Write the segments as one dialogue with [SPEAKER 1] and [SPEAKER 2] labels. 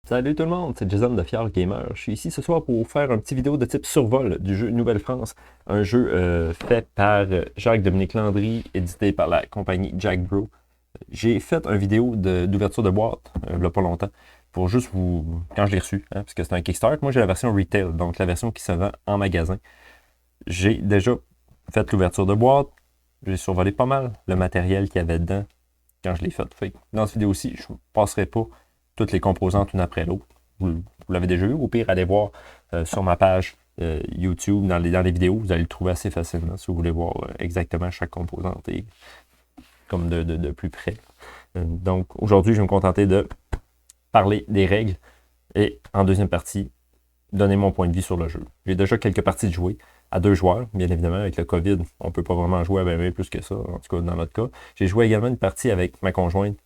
[SPEAKER 1] Salut tout le monde, c'est Jason de Fier Gamer. Je suis ici ce soir pour faire un petit vidéo de type survol du jeu Nouvelle-France, un jeu fait par Jacques-Dominique Landry, édité par la compagnie Jack Bro. J'ai fait une vidéo d'ouverture de boîte, il n'y a pas longtemps, pour juste vous, quand je l'ai reçu, parce que c'est un Kickstart. Moi j'ai la version retail, donc la version qui se vend en magasin. J'ai déjà fait l'ouverture de boîte, j'ai survolé pas mal le matériel qu'il y avait dedans quand je l'ai fait. Dans cette vidéo-ci, je ne passerai pas toutes les composantes une après l'autre. Vous l'avez déjà vu. Au pire, allez voir sur ma page YouTube, dans les vidéos, vous allez le trouver assez facilement si vous voulez voir exactement chaque composante et comme de plus près. Donc aujourd'hui, je vais me contenter de parler des règles et en deuxième partie, donner mon point de vue sur le jeu. J'ai déjà quelques parties de jouer à 2 joueurs, bien évidemment, avec le COVID, on ne peut pas vraiment jouer à bien plus que ça, en tout cas dans notre cas. J'ai joué également une partie avec ma conjointe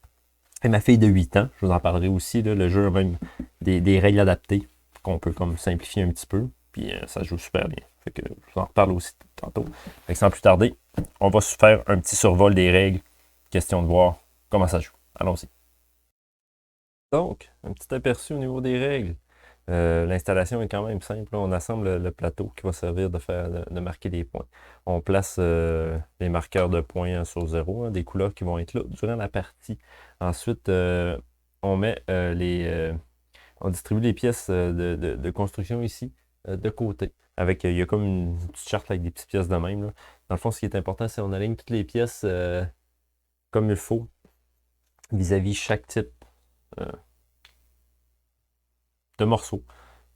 [SPEAKER 1] et ma fille de 8 ans. Je vous en parlerai aussi, là, le jeu a même des règles adaptées qu'on peut comme simplifier un petit peu, puis ça se joue super bien. Fait que je vous en reparle aussi tantôt. Fait que sans plus tarder, on va se faire un petit survol des règles, question de voir comment ça joue. Allons-y. Donc, un petit aperçu au niveau des règles. L'installation est quand même simple. On assemble le plateau qui va servir de marquer des points. On place les marqueurs de points sur 0, des couleurs qui vont être là durant la partie. Ensuite, on met on distribue les pièces de construction ici de côté. Il y a comme une petite charte avec des petites pièces de même, là. Dans le fond, ce qui est important, c'est qu'on aligne toutes les pièces comme il faut vis-à-vis chaque type euh, de morceaux.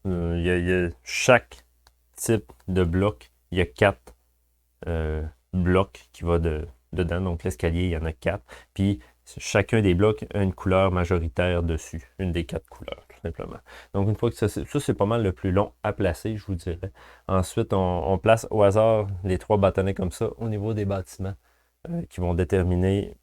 [SPEAKER 1] Il y a chaque type de bloc, il y a 4 blocs qui vont dedans. Donc l'escalier, il y en a 4. Puis chacun des blocs a une couleur majoritaire dessus. Une des 4 couleurs, tout simplement. Donc une fois que ça c'est pas mal le plus long à placer, je vous dirais. Ensuite, on place au hasard les 3 bâtonnets comme ça au niveau des bâtiments qui vont déterminer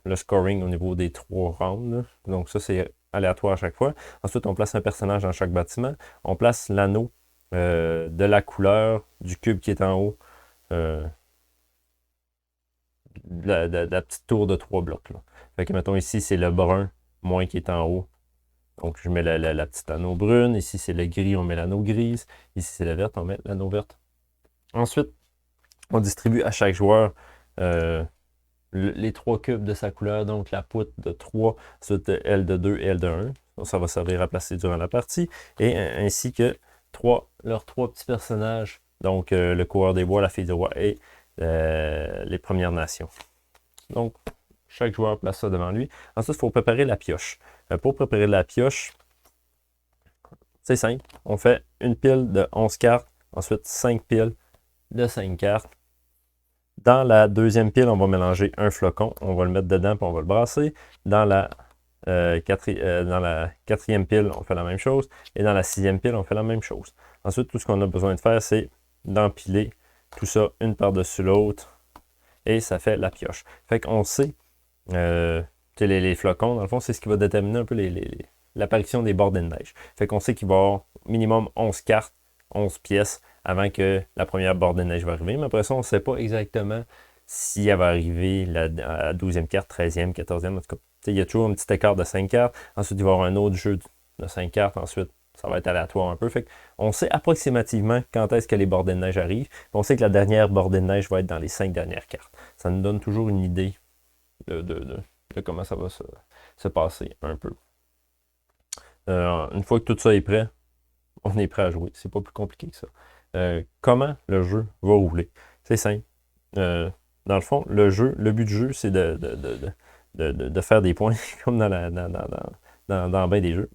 [SPEAKER 1] le scoring au niveau des 3 rounds, là. Donc ça, c'est aléatoire à chaque fois. Ensuite, on place un personnage dans chaque bâtiment. On place l'anneau de la couleur du cube qui est en haut. La petite tour de 3 blocs, là. Fait que, mettons, ici, c'est le brun, moins qui est en haut. Donc, je mets la petite anneau brune. Ici, c'est le gris, on met l'anneau grise. Ici, c'est la verte, on met l'anneau verte. Ensuite, on distribue à chaque joueur les 3 cubes de sa couleur, donc la poutre de 3, ensuite elle de 2 et elle de 1. Ça va servir à placer durant la partie. Et ainsi que leurs 3 petits personnages, donc le coureur des bois, la fille de roi et les Premières Nations. Donc, chaque joueur place ça devant lui. Ensuite, il faut préparer la pioche. Pour préparer la pioche, c'est simple. On fait une pile de 11 cartes, ensuite 5 piles de 5 cartes. Dans la deuxième pile, on va mélanger un flocon. On va le mettre dedans puis on va le brasser. Dans la quatrième pile, on fait la même chose. Et dans la sixième pile, on fait la même chose. Ensuite, tout ce qu'on a besoin de faire, c'est d'empiler tout ça une par-dessus l'autre. Et ça fait la pioche. Fait qu'on sait, les flocons, dans le fond, c'est ce qui va déterminer un peu l'apparition des bordées de neige. Fait qu'on sait qu'il va y avoir minimum 11 cartes, 11 pièces avant que la première bordée de neige va arriver. Mais après ça, on ne sait pas exactement si elle va arriver la 12e carte, 13e, 14e. En tout cas, il y a toujours un petit écart de 5 cartes. Ensuite, il va y avoir un autre jeu de 5 cartes. Ensuite, ça va être aléatoire un peu. Fait on sait approximativement quand est-ce que les bordées de neige arrivent. On sait que la dernière bordée de neige va être dans les 5 dernières cartes. Ça nous donne toujours une idée de comment ça va se passer un peu. Une fois que tout ça est prêt, on est prêt à jouer. C'est pas plus compliqué que ça. Comment le jeu va rouler? C'est simple. Dans le fond, le but du jeu, c'est de faire des points, comme dans bien des jeux.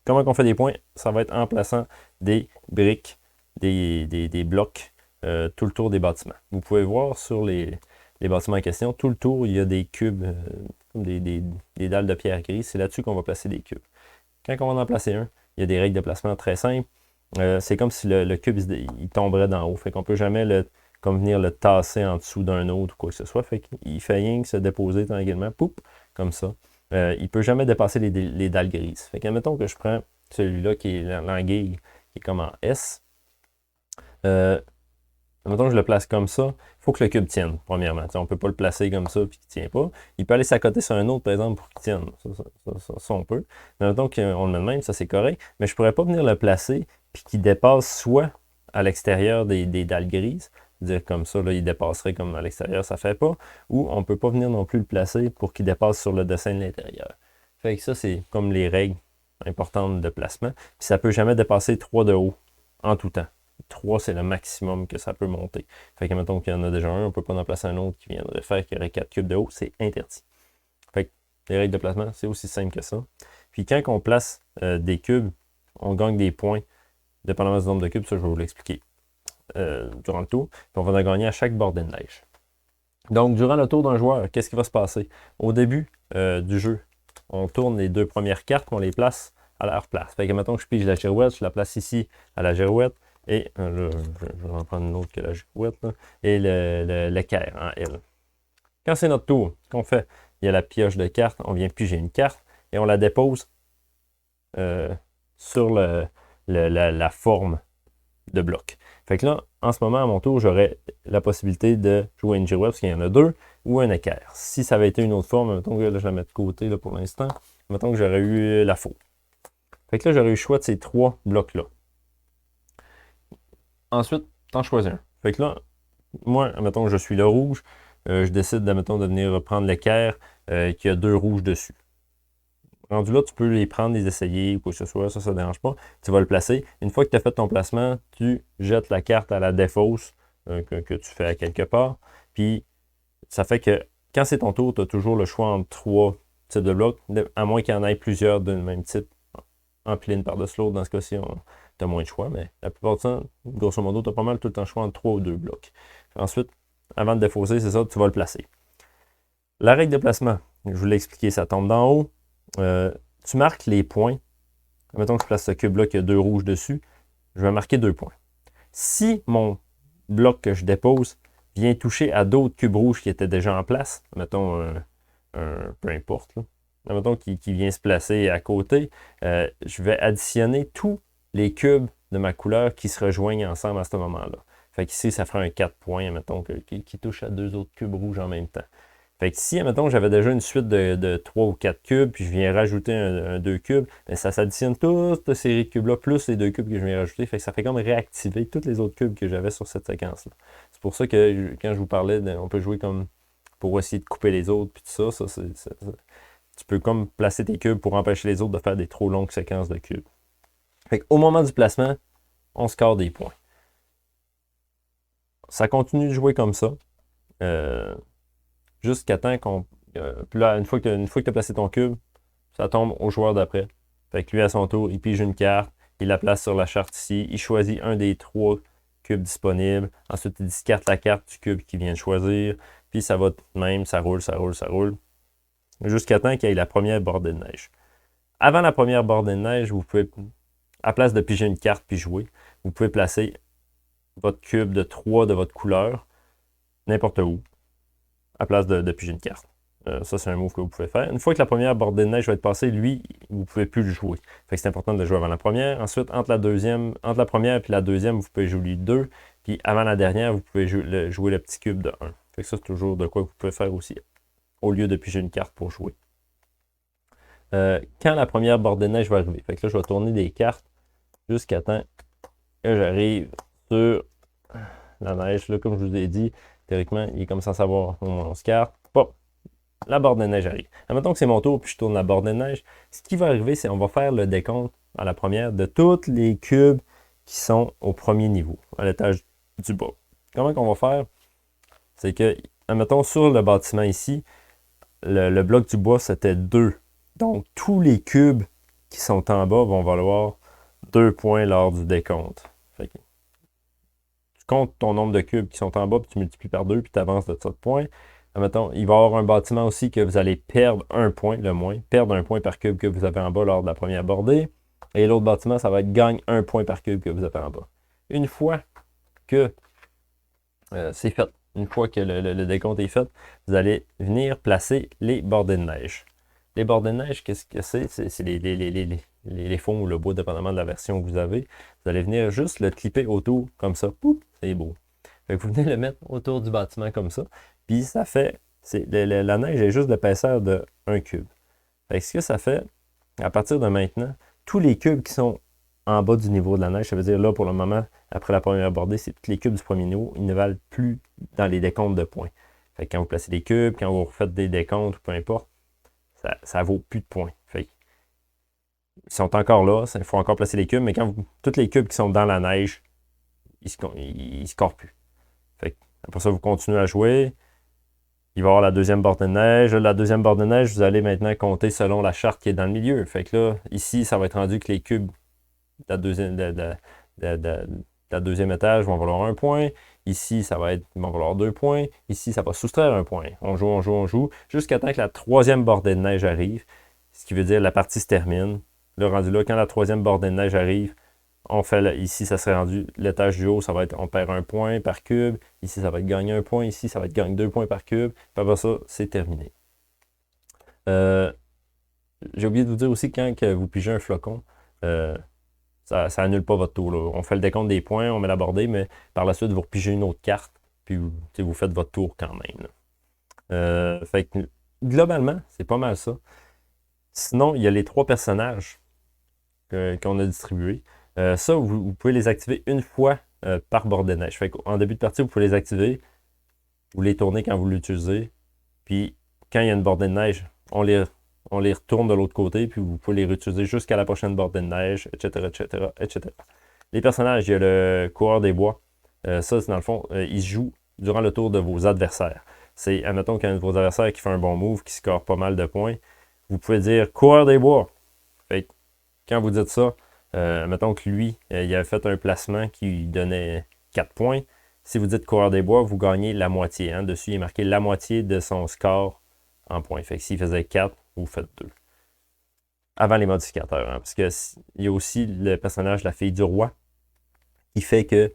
[SPEAKER 1] Comment on fait des points? Ça va être en plaçant des briques, des blocs tout le tour des bâtiments. Vous pouvez voir sur les bâtiments en question, tout le tour, il y a des cubes, comme des dalles de pierre grise. C'est là-dessus qu'on va placer des cubes. Quand on va en placer un, il y a des règles de placement très simples. C'est comme si le cube il tomberait d'en haut. Fait qu'on ne peut jamais venir le tasser en dessous d'un autre ou quoi que ce soit. Fait qu'il fait rien que se déposer tranquillement, poup, comme ça. Il ne peut jamais dépasser les dalles grises. Fait qu'admettons que je prends celui-là qui est l'anguille, qui est comme en S. Mettons que je le place comme ça, il faut que le cube tienne, premièrement. T'sais, on ne peut pas le placer comme ça et qu'il ne tient pas. Il peut aller s'accoter sur un autre, par exemple, pour qu'il tienne. Ça, on peut. Mais mettons qu'on le met de même, ça c'est correct. Mais je ne pourrais pas venir le placer puis qu'il dépasse soit à l'extérieur des dalles grises, dire comme ça, là, il dépasserait comme à l'extérieur, ça ne fait pas. Ou on ne peut pas venir non plus le placer pour qu'il dépasse sur le dessin de l'intérieur. Fait que ça, c'est comme les règles importantes de placement. Puis ça ne peut jamais dépasser 3 de haut en tout temps. 3, c'est le maximum que ça peut monter. Fait que mettons qu'il y en a déjà un, on ne peut pas en placer un autre qui viendrait faire qu'il y aurait 4 cubes de haut, c'est interdit. Fait que les règles de placement, c'est aussi simple que ça. Puis quand on place des cubes, on gagne des points, dépendamment du nombre de cubes, ça je vais vous l'expliquer durant le tour. Puis on va en gagner à chaque bordée de neige. Donc durant le tour d'un joueur, qu'est-ce qui va se passer? Au début du jeu, on tourne les 2 premières cartes, on les place à leur place. Fait que mettons que je pige la girouette, je la place ici à la girouette. Et là, je vais en prendre une autre que la girouette. Là, et l'équerre en L. Quand c'est notre tour, ce qu'on fait, il y a la pioche de cartes, on vient piger une carte et on la dépose sur la forme de bloc. Fait que là, en ce moment, à mon tour, j'aurais la possibilité de jouer une girouette, parce qu'il y en a 2, ou un équerre. Si ça avait été une autre forme, mettons que là, je la mets de côté là, pour l'instant, mettons que j'aurais eu la faux. Fait que là, j'aurais eu le choix de ces 3 blocs-là. Ensuite, t'en choisis un. Fait que là, moi, admettons que je suis le rouge, je décide, admettons, de venir prendre l'équerre qui a 2 rouges dessus. Rendu là, tu peux les prendre, les essayer, ou quoi que ce soit, ça ne dérange pas. Tu vas le placer. Une fois que tu as fait ton placement, tu jettes la carte à la défausse que tu fais à quelque part. Puis, ça fait que quand c'est ton tour, tu as toujours le choix entre 3 types de blocs, à moins qu'il y en ait plusieurs d'un même type, empilés une par-dessus l'autre. Dans ce cas-ci, tu as moins de choix, mais la plupart du temps, grosso modo, tu as pas mal tout le temps le choix entre 3 ou 2 blocs. Ensuite, avant de défausser, c'est ça, tu vas le placer. La règle de placement, je vous l'ai expliqué, ça tombe d'en haut. Tu marques les points. Mettons que je place ce cube-là qui a 2 rouges dessus. Je vais marquer 2 points. Si mon bloc que je dépose vient toucher à d'autres cubes rouges qui étaient déjà en place, mettons peu importe, là, mettons qui vient se placer à côté, je vais additionner tous les cubes de ma couleur qui se rejoignent ensemble à ce moment-là. Fait qu'ici, ça fera un 4 points, mettons, qui touche à 2 autres cubes rouges en même temps. Fait que si, mettons, j'avais déjà une suite de 3 ou 4 cubes, puis je viens rajouter un 2 cubes, bien, ça s'additionne toute la série de cubes-là, plus les 2 cubes que je viens rajouter. Fait que ça fait comme réactiver tous les autres cubes que j'avais sur cette séquence-là. C'est pour ça que quand je vous parlais, on peut jouer comme pour essayer de couper les autres, puis tout ça, tu peux comme placer tes cubes pour empêcher les autres de faire des trop longues séquences de cubes. Fait qu'au moment du placement, on score des points. Ça continue de jouer comme ça. Jusqu'à temps qu'on. Puis là, une fois que tu as placé ton cube, ça tombe au joueur d'après. Fait que lui, à son tour, il pige une carte, il la place sur la charte ici, il choisit un des 3 cubes disponibles. Ensuite, il discarte la carte du cube qu'il vient de choisir. Puis ça va même, ça roule, ça roule, ça roule. Jusqu'à temps qu'il y ait la première bordée de neige. Avant la première bordée de neige, vous pouvez, à place de piger une carte puis jouer, vous pouvez placer votre cube de 3 de votre couleur n'importe où, à place de piger une carte. Ça, c'est un move que vous pouvez faire. Une fois que la première bordée de neige va être passée, lui, vous ne pouvez plus le jouer. Fait que c'est important de le jouer avant la première. Ensuite, entre la première et la deuxième, vous pouvez jouer 2. Puis avant la dernière, vous pouvez jouer le petit cube de 1. Fait que ça, c'est toujours de quoi vous pouvez faire aussi, au lieu de piger une carte pour jouer. Quand la première bordée de neige va arriver, fait que là, je vais tourner des cartes jusqu'à temps que j'arrive sur la neige. Là, comme je vous ai dit, théoriquement, il est comme ça savoir au moins 11 cartes. Pop! La bordée de neige arrive. Admettons que c'est mon tour, puis je tourne la bordée de neige. Ce qui va arriver, c'est qu'on va faire le décompte à la première de tous les cubes qui sont au premier niveau, à l'étage du bas. Comment qu'on va faire? C'est que, admettons, sur le bâtiment ici, le bloc du bois, c'était 2. Donc, tous les cubes qui sont en bas vont valoir 2 points lors du décompte. Fait que, tu comptes ton nombre de cubes qui sont en bas, puis tu multiplies par 2, puis tu avances de ça de points. Admettons, il va y avoir un bâtiment aussi que vous allez perdre 1 point, le moins. Perdre 1 point par cube que vous avez en bas lors de la première bordée. Et l'autre bâtiment, ça va être gagne 1 point par cube que vous avez en bas. Une fois que c'est fait, une fois que le décompte est fait, vous allez venir placer les bordées de neige. Les bordées de neige, qu'est-ce que c'est? C'est les fonds ou le bois, dépendamment de la version que vous avez. Vous allez venir juste le clipper autour, comme ça. C'est beau. Fait que vous venez le mettre autour du bâtiment comme ça. Puis ça fait, la neige est juste l'épaisseur de 1 cube. Fait que ce que ça fait, à partir de maintenant, tous les cubes qui sont en bas du niveau de la neige, ça veut dire là pour le moment, après la première bordée, c'est tous les cubes du premier niveau, ils ne valent plus dans les décomptes de points. Fait que quand vous placez des cubes, quand vous refaites des décomptes, peu importe, ça ne vaut plus de points. Fait que, ils sont encore là, il faut encore placer les cubes, mais quand tous les cubes qui sont dans la neige, ils ne scorent plus. Fait que, après ça, vous continuez à jouer. Il va y avoir la deuxième bordée de neige. La deuxième bordée de neige, vous allez maintenant compter selon la charte qui est dans le milieu. Fait que là, ici, ça va être rendu que les cubes de la deuxième étage vont valoir 1 point. Ici, ils vont valoir 2 points. Ici, ça va soustraire 1 point. On joue, on joue, on joue, jusqu'à temps que la troisième bordée de neige arrive. Ce qui veut dire que la partie se termine. Là, rendu là, quand la troisième bordée de neige arrive, on fait ici, ça serait rendu l'étage du haut, ça va être on perd 1 point par cube. Ici, ça va être gagné 1 point. Ici, ça va être gagné 2 points par cube. Puis après ça, c'est terminé. J'ai oublié de vous dire aussi quand que vous pigez un flocon, ça annule pas votre tour. Là. On fait le décompte des points, on met la bordée, mais par la suite, vous repigez une autre carte, puis vous faites votre tour quand même. Fait que, globalement, c'est pas mal ça. Sinon, il y a les 3 personnages qu'on a distribués. Ça, vous pouvez les activer une fois par bordée de neige. Fait qu'en début de partie, vous pouvez les activer. Vous les tournez quand vous l'utilisez. Puis, quand il y a une bordée de neige, on les retourne de l'autre côté. Puis, vous pouvez les réutiliser jusqu'à la prochaine bordée de neige, etc., etc., etc. Les personnages, il y a le coureur des bois. Ça, dans le fond, il se joue durant le tour de vos adversaires. C'est, admettons qu'il y a un de vos adversaires qui fait un bon move, qui score pas mal de points. Vous pouvez dire coureur des bois. Fait que, quand vous dites ça, mettons que lui, il avait fait un placement qui lui donnait 4 points. Si vous dites coureur des bois, vous gagnez la moitié. Hein. Dessus, il est marqué la moitié de son score en points. Fait que s'il faisait 4, vous faites 2. Avant les modificateurs. Hein, parce qu'il y a aussi le personnage, la fille du roi, qui fait que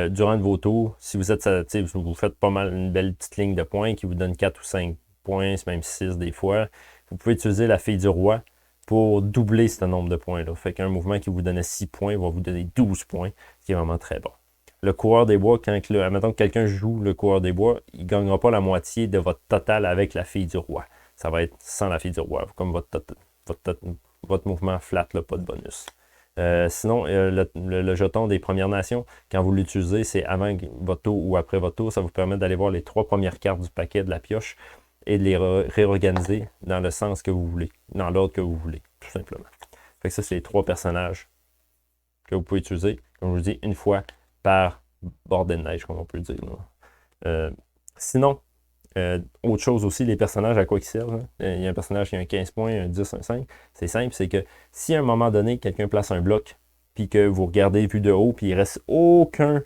[SPEAKER 1] durant vos tours, si vous êtes, vous faites pas mal une belle petite ligne de points qui vous donne 4 ou 5 points, c'est même 6 des fois, vous pouvez utiliser la fille du roi pour doubler ce nombre de points-là. Fait qu'un mouvement qui vous donnait 6 points va vous donner 12 points, ce qui est vraiment très bon. Le coureur des bois, admettons que quelqu'un joue le coureur des bois, il ne gagnera pas la moitié de votre total avec la fille du roi. Ça va être sans la fille du roi, comme votre mouvement flat, là, pas de bonus. Sinon, le jeton des Premières Nations, quand vous l'utilisez, c'est avant votre tour ou après votre tour. Ça vous permet d'aller voir les 3 premières cartes du paquet de la pioche et de les réorganiser dans le sens que vous voulez, dans l'ordre que vous voulez, tout simplement. Fait que ça, c'est les 3 personnages que vous pouvez utiliser, comme je vous dis, une fois par bordée de neige, comme on peut dire. Sinon, autre chose aussi, les personnages, à quoi ils servent. Hein? Il y a un personnage qui a un 15 points, un 10, un 5. C'est simple, c'est que si à un moment donné, quelqu'un place un bloc, puis que vous regardez vu de haut, puis il ne reste aucun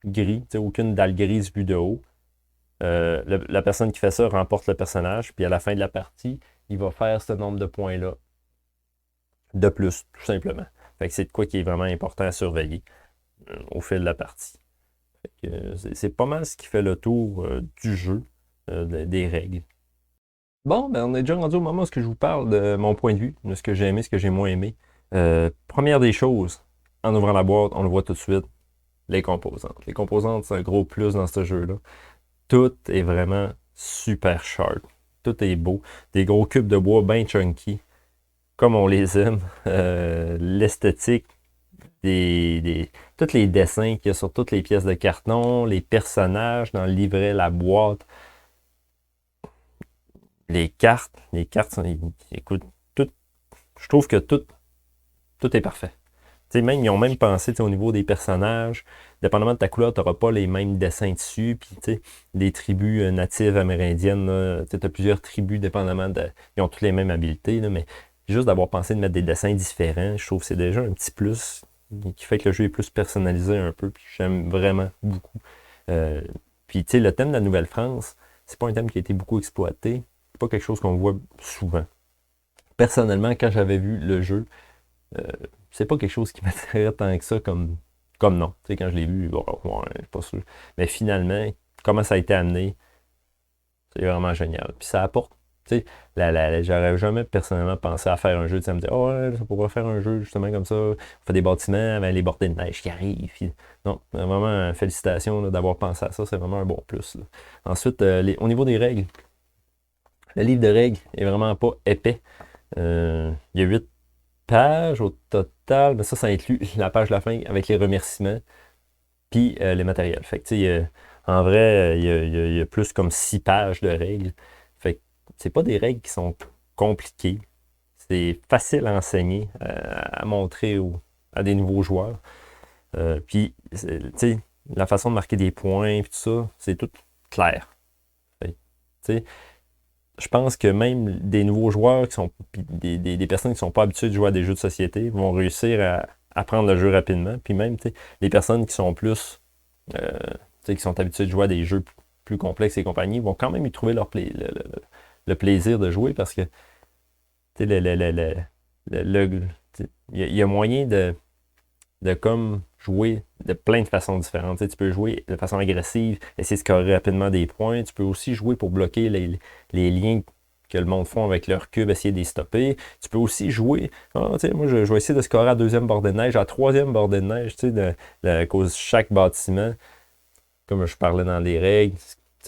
[SPEAKER 1] gris, aucune dalle grise vue de haut, la personne qui fait ça remporte le personnage, puis à la fin de la partie, il va faire ce nombre de points-là de plus, tout simplement. Fait que c'est de quoi qui est vraiment important à surveiller au fil de la partie. C'est pas mal ce qui fait le tour du jeu, des règles. Bon, ben on est déjà rendu au moment où je vous parle de mon point de vue, de ce que j'ai aimé, ce que j'ai moins aimé. Première des choses, en ouvrant la boîte, on le voit tout de suite, les composantes. Les composantes, c'est un gros plus dans ce jeu-là. Tout est vraiment super sharp. Tout est beau. Des gros cubes de bois bien chunky, comme on les aime. L'esthétique, tous les dessins qu'il y a sur toutes les pièces de carton, les personnages dans le livret, la boîte, les cartes, écoute, je trouve que tout est parfait. Même, ils ont même pensé au niveau des personnages, dépendamment de ta couleur, tu n'auras pas les mêmes dessins dessus. Puis, les tribus natives amérindiennes, tu as plusieurs tribus, dépendamment ils ont toutes les mêmes habiletés, là, mais juste d'avoir pensé de mettre des dessins différents, je trouve que c'est déjà un petit plus qui fait que le jeu est plus personnalisé un peu. Puis j'aime vraiment beaucoup. Puis, le thème de la Nouvelle-France, c'est pas un thème qui a été beaucoup exploité. C'est pas quelque chose qu'on voit souvent. Personnellement, quand j'avais vu le jeu, c'est pas quelque chose qui m'attirait tant que ça comme non. Quand je l'ai vu, bon, ouais, je suis pas sûr. Mais finalement, comment ça a été amené, c'est vraiment génial. Puis ça apporte, J'aurais jamais personnellement pensé à faire un jeu. Ça me dit, oh, ouais, ça pourrait faire un jeu justement comme ça. On fait des bâtiments avec les bordées de neige qui arrivent. Puis, non, vraiment, félicitations d'avoir pensé à ça. C'est vraiment un bon plus. Là. Ensuite, au niveau des règles, le livre de règles est vraiment pas épais. Il y a 8 pages au total, mais ça inclut la page de la fin avec les remerciements puis les matériels. Fait que, tu sais, en vrai, il y a plus comme 6 pages de règles. Fait que c'est pas des règles qui sont compliquées. C'est facile à enseigner, à montrer à des nouveaux joueurs. Puis, tu sais, la façon de marquer des points et tout ça, c'est tout clair. Fait que, tu sais, je pense que même des nouveaux joueurs qui sont des personnes qui ne sont pas habituées de jouer à des jeux de société vont réussir à apprendre le jeu rapidement. Puis même les personnes qui sont plus qui sont habituées de jouer à des jeux plus complexes et compagnie vont quand même y trouver le plaisir de jouer parce que il y a moyen de comme jouer de plein de façons différentes. Tu peux jouer de façon agressive, essayer de scorer rapidement des points. Tu peux aussi jouer pour bloquer les liens que le monde font avec leur cube, essayer de les stopper. Tu peux aussi jouer, moi je vais essayer de scorer à deuxième bordée de neige, à troisième bordée de neige, à cause de chaque bâtiment, comme je parlais dans les règles.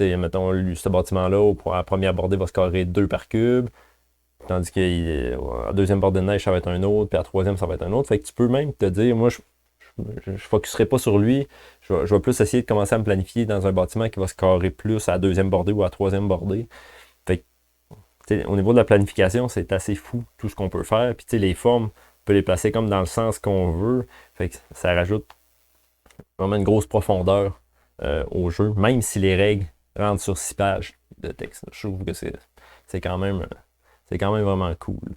[SPEAKER 1] Mettons, ce bâtiment-là, à la première bordée, va scorer 2 par cube. Tandis qu'à deuxième bordée de neige, ça va être un autre, puis à troisième, ça va être un autre. Fait que tu peux même te dire, moi, je ne focuserai pas sur lui. Je vais plus essayer de commencer à me planifier dans un bâtiment qui va se carrer plus à la deuxième bordée ou à la troisième bordée. Fait que, au niveau de la planification, c'est assez fou tout ce qu'on peut faire. Puis les formes, on peut les placer comme dans le sens qu'on veut. Fait que ça rajoute vraiment une grosse profondeur au jeu, même si les règles rentrent sur 6 pages de texte. Je trouve que c'est quand même vraiment cool.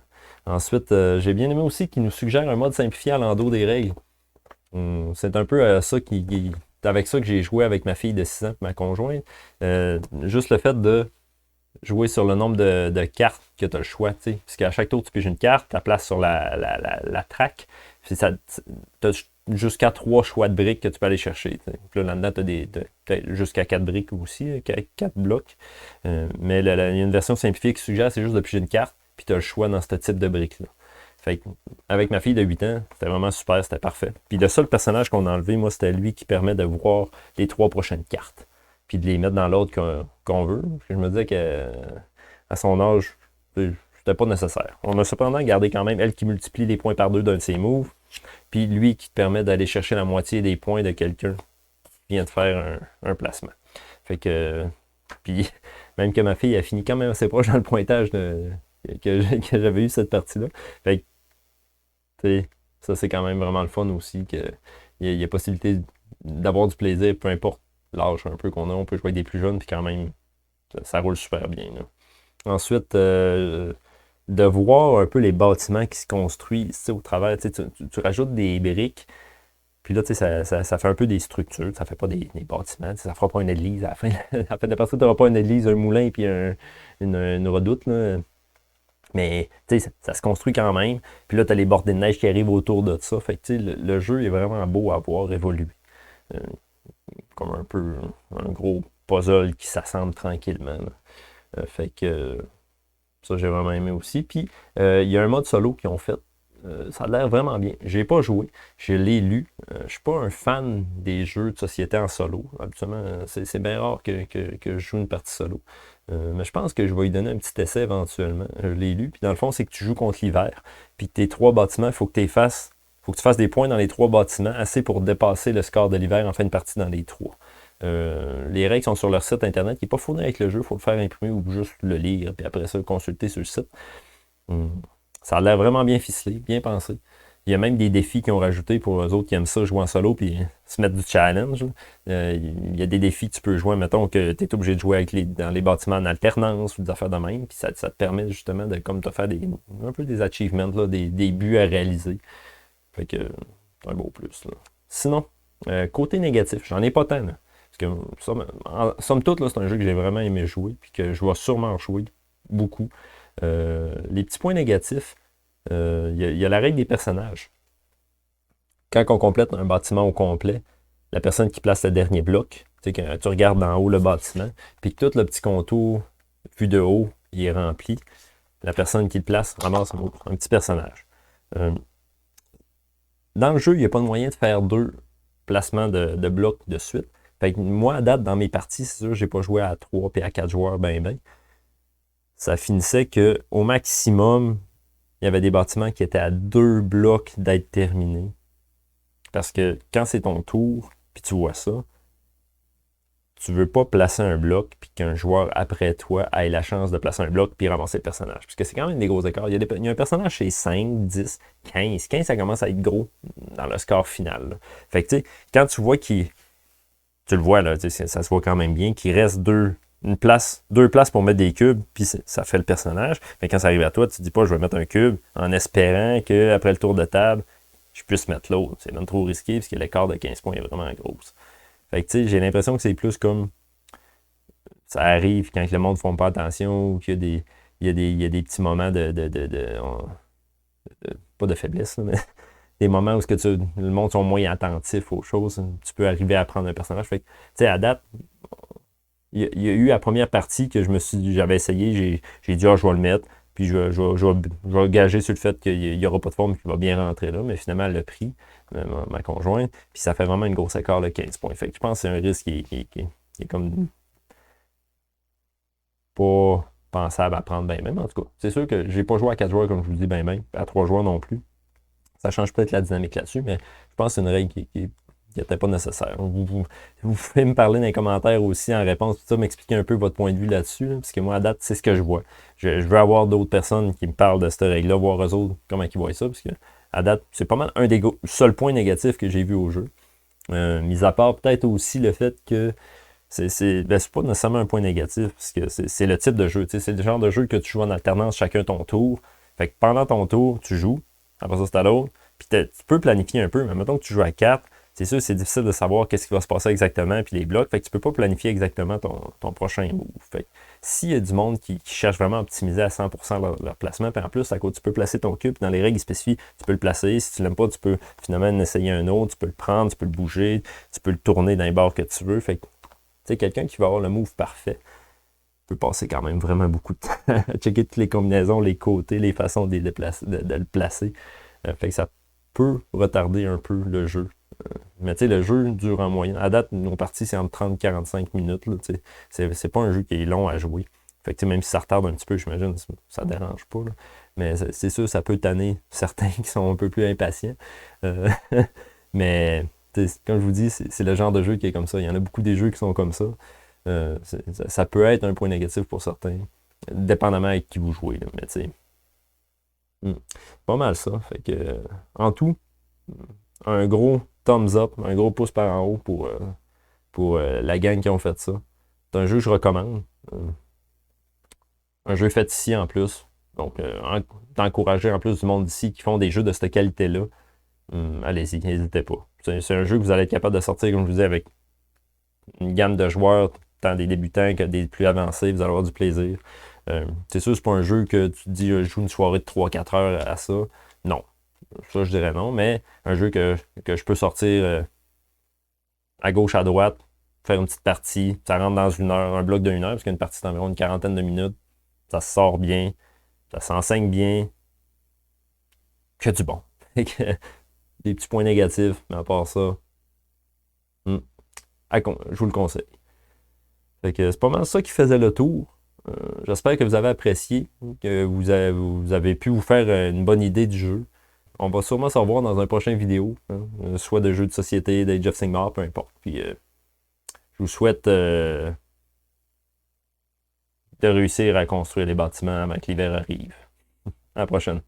[SPEAKER 1] Ensuite, j'ai bien aimé aussi qu'il nous suggère un mode simplifié à l'endos des règles. C'est un peu avec ça que j'ai joué avec ma fille de 6 ans et ma conjointe. Juste le fait de jouer sur le nombre de cartes que tu as le choix. Parce qu'à chaque tour, tu piges une carte, tu la places sur la track. Puis tu as jusqu'à 3 choix de briques que tu peux aller chercher. Puis là-dedans, tu as jusqu'à 4 briques aussi, 4 blocs. Mais il y a une version simplifiée qui suggère, c'est juste de piger une carte, puis tu as le choix dans ce type de briques-là. Fait que, avec ma fille de 8 ans, c'était vraiment super, c'était parfait. Puis le seul personnage qu'on a enlevé, moi, c'était lui qui permet de voir les 3 prochaines cartes. Puis de les mettre dans l'ordre qu'on veut. Puis je me disais qu'à son âge, c'était pas nécessaire. On a cependant gardé quand même elle qui multiplie les points par 2 d'un de ses moves. Puis lui qui te permet d'aller chercher la moitié des points de quelqu'un qui vient de faire un placement. Fait que. Puis même que ma fille a fini quand même assez proche dans le pointage que j'avais eu cette partie-là. Fait que, ça c'est quand même vraiment le fun aussi, qu'il y a possibilité d'avoir du plaisir, peu importe l'âge un peu qu'on a, on peut jouer avec des plus jeunes, puis quand même, ça roule super bien. Là. Ensuite, de voir un peu les bâtiments qui se construisent au travers, tu rajoutes des briques, puis là, ça fait un peu des structures, ça fait pas des bâtiments, ça fera pas une église à la fin. À la fin de la partie, tu n'auras pas une église, un moulin, puis une redoute, là. Mais ça se construit quand même. Puis là, tu as les bordées de neige qui arrivent autour de ça. Fait que le jeu est vraiment beau à voir évoluer. Comme un peu un gros puzzle qui s'assemble tranquillement. Fait que ça, j'ai vraiment aimé aussi. Puis, il y a un mode solo qu'ils ont fait. Ça a l'air vraiment bien. Je n'ai pas joué. Je l'ai lu. Je ne suis pas un fan des jeux de société en solo. Habituellement, c'est bien rare que je joue une partie solo. Mais je pense que je vais lui donner un petit essai éventuellement. Je l'ai lu. Puis dans le fond, c'est que tu joues contre l'hiver. Puis tes 3 bâtiments, il faut que tu fasses des points dans les 3 bâtiments, assez pour dépasser le score de l'hiver en fin de partie dans les 3. Les règles sont sur leur site internet, qui n'est pas fourni avec le jeu, il faut le faire imprimer ou juste le lire, puis après ça, le consulter sur le site. Ça a l'air vraiment bien ficelé, bien pensé. Il y a même des défis qu'ils ont rajoutés pour eux autres qui aiment ça, jouer en solo, puis se mettre du challenge. Il y a des défis que tu peux jouer, mettons que tu es obligé de jouer dans les bâtiments en alternance ou des affaires de même, puis ça te permet justement de comme te faire un peu des achievements, là, des buts à réaliser. Fait que c'est un beau plus. Là. Sinon, côté négatif, j'en ai pas tant. Là, parce que, somme toute, là, c'est un jeu que j'ai vraiment aimé jouer, puis que je vais sûrement jouer beaucoup. Les petits points négatifs, il y a la règle des personnages. Quand on complète un bâtiment au complet, la personne qui place le dernier bloc, quand tu regardes d'en haut le bâtiment, puis que tout le petit contour vu de haut, il est rempli, la personne qui le place ramasse un petit personnage. Dans le jeu, il n'y a pas de moyen de faire 2 placements de blocs de suite. Fait que moi, à date, dans mes parties, c'est sûr, j'ai pas joué à 3 et à 4 joueurs ben. Ça finissait qu'au maximum, il y avait des bâtiments qui étaient à 2 blocs d'être terminés. Parce que quand c'est ton tour, puis tu vois ça, tu veux pas placer un bloc, puis qu'un joueur après toi ait la chance de placer un bloc, puis ramasser le personnage. Parce que c'est quand même des gros écarts. Il y a un personnage chez 5, 10, 15. 15, ça commence à être gros dans le score final. Là. Fait que, tu sais, quand tu vois qu'il... Tu le vois, là, ça se voit quand même bien, qu'il reste 2 places pour mettre des cubes, puis ça fait le personnage. Mais quand ça arrive à toi, tu te dis pas, je vais mettre un cube en espérant qu'après le tour de table, je puisse mettre l'autre. C'est même trop risqué, parce que l'écart de 15 points est vraiment gros. Fait que, tu sais, j'ai l'impression que c'est plus comme ça arrive quand le monde ne font pas attention ou qu'il y a des petits moments pas de faiblesse, là, mais des moments où le monde sont moins attentifs aux choses. Tu peux arriver à prendre un personnage. Fait que, tu sais, à date, il y a eu la première partie que j'avais essayé, j'ai dit, je vais le mettre, puis je vais gager sur le fait qu'il n'y aura pas de forme qui va bien rentrer là, mais finalement, elle l'a pris, ma conjointe, puis ça fait vraiment une grosse écart, le 15 points. Fait que je pense que c'est un risque qui est comme pas pensable à prendre bien même. En tout cas, c'est sûr que j'ai pas joué à 4 joueurs, comme je vous dis, bien, à 3 joueurs non plus. Ça change peut-être la dynamique là-dessus, mais je pense que c'est une règle qui n'était pas nécessaire. Vous pouvez me parler dans les commentaires aussi en réponse, tout ça, m'expliquer un peu votre point de vue là-dessus, là, parce que moi, à date, c'est ce que je vois. Je veux avoir d'autres personnes qui me parlent de cette règle-là, voir eux autres comment ils voient ça, parce que à date, c'est pas mal un des seuls points négatifs que j'ai vu au jeu. Mis à part peut-être aussi le fait que c'est pas nécessairement un point négatif, parce que c'est le type de jeu. C'est le genre de jeu que tu joues en alternance chacun ton tour. Fait que pendant ton tour, tu joues, après ça c'est à l'autre, puis tu peux planifier un peu, mais mettons que tu joues à 4, c'est sûr c'est difficile de savoir qu'est-ce qui va se passer exactement, puis les blocs, fait que tu peux pas planifier exactement ton prochain move. Fait que s'il y a du monde qui cherche vraiment à optimiser à 100% leur placement, puis en plus, à côté, tu peux placer ton cube, dans les règles spécifiques, tu peux le placer, si tu l'aimes pas, tu peux finalement en essayer un autre, tu peux le prendre, tu peux le bouger, tu peux le tourner dans les bords que tu veux, fait que tu sais, quelqu'un qui va avoir le move parfait peut passer quand même vraiment beaucoup de temps à checker toutes les combinaisons, les côtés, les façons de le placer. Fait que ça peut retarder un peu le jeu. Mais tu sais, le jeu dure en moyenne. À date, nos parties, c'est entre 30 et 45 minutes. Là, c'est pas un jeu qui est long à jouer. Fait que même si ça retarde un petit peu, j'imagine, ça ne dérange pas. Là. Mais c'est sûr, ça peut tanner certains qui sont un peu plus impatients. Mais comme je vous dis, c'est le genre de jeu qui est comme ça. Il y en a beaucoup des jeux qui sont comme ça. Ça peut être un point négatif pour certains, dépendamment avec qui vous jouez. Là, mais tu sais, pas mal ça. Fait que, en tout, un gros thumbs up, un gros pouce par en haut pour la gang qui ont fait ça. C'est un jeu que je recommande. Un jeu fait ici en plus. Donc, d'encourager en plus du monde d'ici qui font des jeux de cette qualité-là. Allez-y, n'hésitez pas. C'est un jeu que vous allez être capable de sortir, comme je vous dis, avec une gamme de joueurs, tant des débutants que des plus avancés, vous allez avoir du plaisir. C'est sûr, c'est pas un jeu que tu te dis, je joue une soirée de 3-4 heures à ça. Non. Ça, je dirais non, mais un jeu que je peux sortir à gauche, à droite, faire une petite partie, ça rentre dans 1 heure, un bloc de 1 heure, parce qu'une partie c'est environ une quarantaine de minutes. Ça se sort bien, ça s'enseigne bien, que du bon. Des petits points négatifs, mais à part ça, je vous le conseille. Fait que c'est pas mal ça qui faisait le tour. J'espère que vous avez apprécié, que vous avez pu vous faire une bonne idée du jeu. On va sûrement se revoir dans un prochain vidéo, hein, soit de jeux de société, d'Age of Sigmar, peu importe. Puis je vous souhaite de réussir à construire les bâtiments avant que l'hiver arrive. À la prochaine.